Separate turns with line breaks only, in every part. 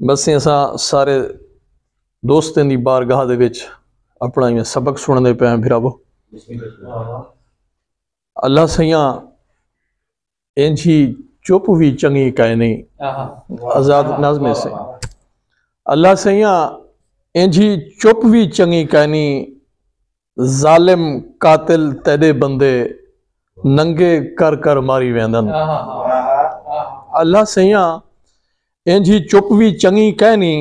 बस असां सारे दोस्तें दी बारगाह दे विच अपना इवें सबक सुनने पे हैं भिरावो। अल्लाह सैयां इंजी चुप भी चंगी कह नहीं आजाद नाज़मे से। अल्लाह सैयां इंजी चुप भी चंगी कहनी जालिम कातिल तेरे बंदे नंगे कर कर मारी वेंदन। अल्लाह सैयां इंजी चुप भी चंगी कहनी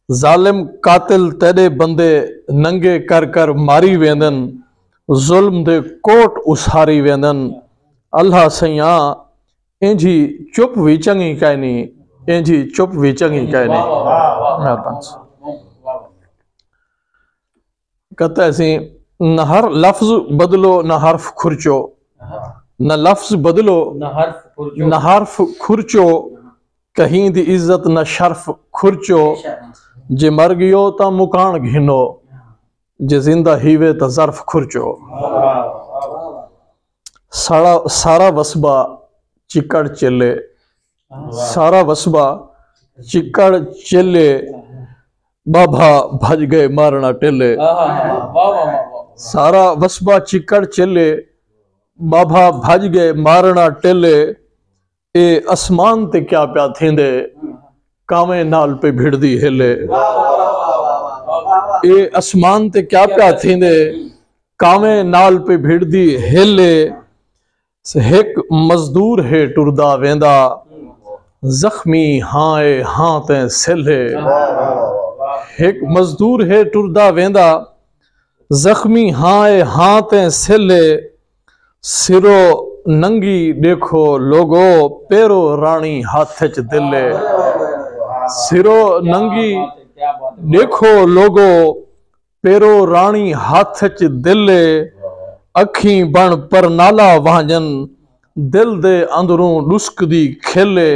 जालिम कातिल तेरे बंदे नंगे कर कर मारी वेंदन, जुल्म दे कोट उसारी वेंदन। अल्लाह सैयां इंजी चुप भी चंगी कहनी, इंजी चुप भी चंगी कहनी। कहता है न हर लफ्ज बदलो न हर्फ खुरचो, न लफ्ज बदलो न हर्फ खुरचो, कहीं दी इज्जत न शर्फ खुरचो। जे मर गयो ता मुकान घिनो, जे जिंदा हीवे ता जर्फ खुरचो। सारा वसबा चिकड़ चले, सारा वसबा चिकड़ चले, बाबा भज गए मारना टेले। सारा वसबा चिकड़ चले, बाबा भज गए मारना टेले। ए आसमान ते क्या प्या थींदे, कावे नाल पे भिड़दी हिले। ए आसमान ते क्या प्या थींदे, कावे नाल पे भिड़दी हिले। एक मजदूर है टुरदा वेंदा, जख्मी हाए हां ते सिले। एक मजदूर है टुरदा वेंदा, जख्मी हाए हां ते सिले। सिरो नंगी देखो लोगो, पेरो रानी हाथ च दिले। सिरो नंगी देखो लोगो, पेरो रानी हाथ च दिले। अखी बन पर नाला वांजन, दिल दे अंदरों डुस्क दी खेले।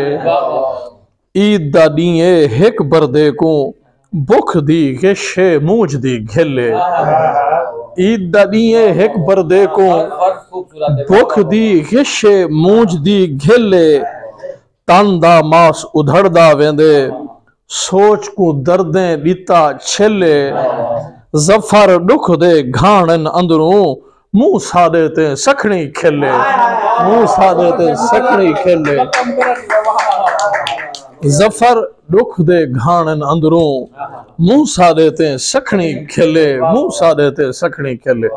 ईद दा दीए हिक बरदे को, भुख दी गेशे मूंझ दी घेले। ईद दा दीए हिक बरदे को, भुख दी गेशे मूंझ दी घेले। तन दा मास उधड़दा वेंदे, सोच को दर्दें दिता छेले। जफर दुख दे घाणन अंदरों, मुंह सादे ते सखनी खेले। मुंह सादे ते सखनी खेले। जफर दुख दे घाणन अंदरों, मुंह सादे ते सखनी खेले। मुंह सादे ते सखनी खेले।